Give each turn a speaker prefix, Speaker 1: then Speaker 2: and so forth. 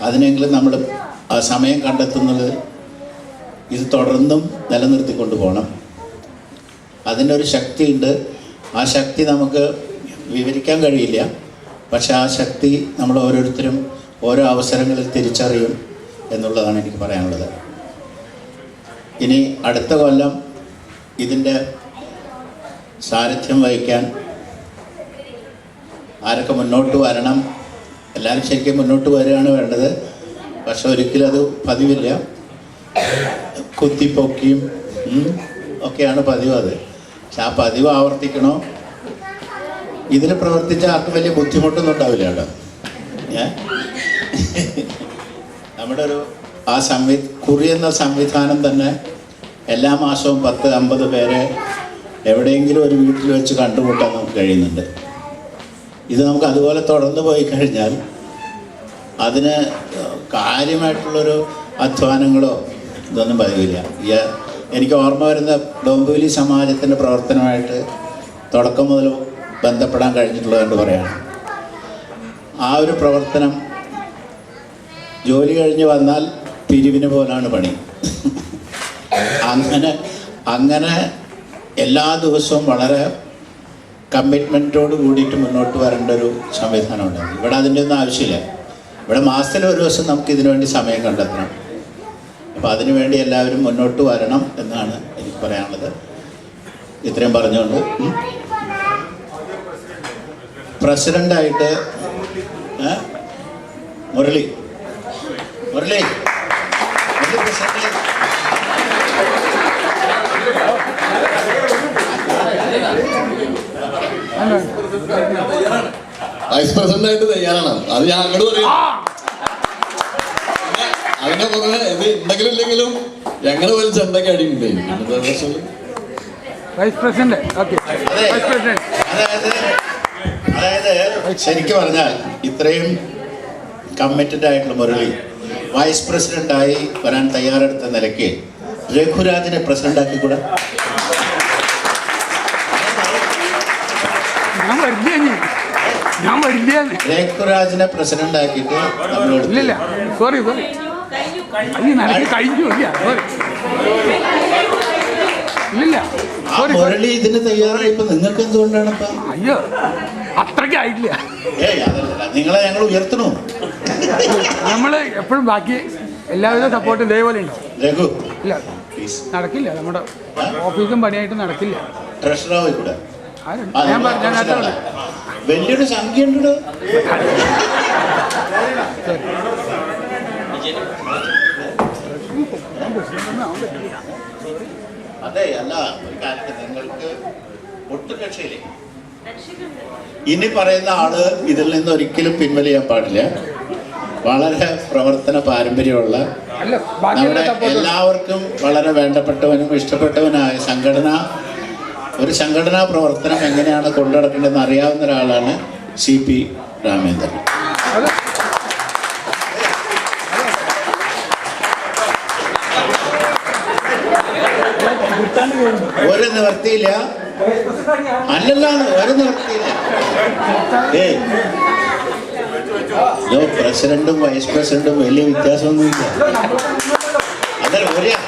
Speaker 1: അതിനെങ്കിലും നമ്മൾ ആ സമയം കണ്ടെത്തുന്നത് ഇത് തുടർന്നും നിലനിർത്തിക്കൊണ്ട് പോകണം. അതിനൊരു ശക്തിയുണ്ട്. ആ ശക്തി നമുക്ക് വിവരിക്കാൻ കഴിയില്ല. പക്ഷെ ആ ശക്തി നമ്മൾ ഓരോരുത്തരും ഓരോ അവസരങ്ങളിൽ തിരിച്ചറിയും എന്നുള്ളതാണ് എനിക്ക് പറയാനുള്ളത്. ഇനി അടുത്ത കൊല്ലം ഇതിൻ്റെ സാരഥ്യം വഹിക്കാൻ ആരൊക്കെ മുന്നോട്ട് വരണം? എല്ലാവരും ശരിക്കും മുന്നോട്ട് വരികയാണ് വേണ്ടത്. പക്ഷെ ഒരിക്കലും അത് പതിവില്ല. കുത്തിപ്പൊക്കിയും ഒക്കെയാണ് പതിവ്. അത് പക്ഷെ ആ പതിവ് ആവർത്തിക്കണോ? ഇതിൽ പ്രവർത്തിച്ച ആർക്കും വലിയ ബുദ്ധിമുട്ടൊന്നും ഉണ്ടാവില്ല കേട്ടോ. നമ്മുടെ ഒരു ആ കുറി എന്ന സംവിധാനം തന്നെ എല്ലാ മാസവും 10-50 പേരെ എവിടെയെങ്കിലും ഒരു വീട്ടിൽ വെച്ച് കണ്ടുമുട്ടാൻ നമുക്ക് കഴിയുന്നുണ്ട്. ഇത് നമുക്ക് അതുപോലെ തുടർന്ന് പോയി കഴിഞ്ഞാൽ അതിന് കാര്യമായിട്ടുള്ളൊരു അധ്വാനങ്ങളോ ഇതൊന്നും പതിവില്ല. എനിക്ക് ഓർമ്മ വരുന്ന ഡോംബിവലി സമാജത്തിൻ്റെ പ്രവർത്തനമായിട്ട് തുടക്കം മുതൽ ബന്ധപ്പെടാൻ കഴിഞ്ഞിട്ടുള്ളതെന്ന് പറയാണ്. ആ ഒരു പ്രവർത്തനം ജോലി കഴിഞ്ഞ് വന്നാൽ പിരിവിന് പോലാണ് പണി. അങ്ങനെ എല്ലാ ദിവസവും വളരെ കമ്മിറ്റ്മെൻറ്റോട് കൂടിയിട്ട് മുന്നോട്ട് വരേണ്ട ഒരു സംവിധാനം ഉണ്ടായിരുന്നു. ഇവിടെ അതിൻ്റെ ഒന്നും ആവശ്യമില്ല. ഇവിടെ മാസത്തിൽ ഒരു ദിവസം നമുക്ക് ഇതിനു വേണ്ടി സമയം കണ്ടെത്തണം. അപ്പോൾ അതിനുവേണ്ടി എല്ലാവരും മുന്നോട്ട് വരണം എന്നാണ് എനിക്ക് പറയാനുള്ളത്. ഇത്രയും പറഞ്ഞുകൊണ്ട് പ്രസിഡൻ്റായിട്ട് മുരളി
Speaker 2: വൈസ് പ്രസിഡന്റായിട്ട് തയ്യാറാണ്. അത് ഞാൻ അങ്ങോട്ട് പറയും. അതിന്റെ പുറമെ ഇത് എന്തെങ്കിലും ഇല്ലെങ്കിലും ഞങ്ങൾ പോലും ചെണ്ടയ്ക്ക് അടിയുണ്ട്.
Speaker 3: Vice president.
Speaker 1: അതായത് ശരിക്കും പറഞ്ഞാൽ ഇത്രയും കമ്മിറ്റഡ് ആയിട്ടുള്ള മുരളി വൈസ് പ്രസിഡന്റായി വരാൻ തയ്യാറെടുത്ത നിലയ്ക്ക് രഘുരാജിനെ പ്രസിഡന്റാക്കി കൂടെ. രഘുരാജിനെ പ്രസിഡന്റ് ആക്കിയിട്ട് മുരളി ഇതിന് തയ്യാറായി. ഇപ്പൊ നിങ്ങൾക്ക് എന്തുകൊണ്ടാണ്
Speaker 3: അയ്യോ അത്രയ്ക്ക് ആയിട്ടില്ല.
Speaker 1: നിങ്ങളെ ഞങ്ങൾ ഉയർത്തണോ?
Speaker 3: നമ്മള് എപ്പോഴും ബാക്കി എല്ലാവിധ സപ്പോർട്ടും ഇതേപോലെ ഉണ്ടോ?
Speaker 1: രഘു
Speaker 3: ഇല്ല, നടക്കില്ല. നമ്മുടെ ഓഫീസും പണിയായിട്ട് നടക്കില്ല.
Speaker 1: ട്രഷറായി കൂടെ
Speaker 3: ഞാൻ
Speaker 1: വലിയൊരു സംഖ്യ ഉണ്ട്. അതെ, അല്ല ഒരു കാര്യത്തിൽ നിങ്ങൾക്ക് ഒട്ടും രക്ഷയില്ലേ. ഇനി പറയുന്ന ആള് ഇതിൽ നിന്ന് ഒരിക്കലും പിൻവലിയാൻ പാടില്ല. വളരെ പ്രവർത്തന പാരമ്പര്യമുള്ള നമ്മുടെ എല്ലാവർക്കും വളരെ വേണ്ടപ്പെട്ടവനും ഇഷ്ടപ്പെട്ടവനായ ഒരു സംഘടനാ പ്രവർത്തനം എങ്ങനെയാണ് കൊണ്ടുനടക്കേണ്ടതെന്ന് അറിയാവുന്ന ഒരാളാണ് CP രാമേന്ദ്രൻ. ഒരു നിവർത്തിയില്ല. ഒരു നിവർത്തിയില്ല. പ്രസിഡന്റും വൈസ് പ്രസിഡന്റും വലിയ വ്യത്യാസമൊന്നുമില്ല. അതല്ല പറയാ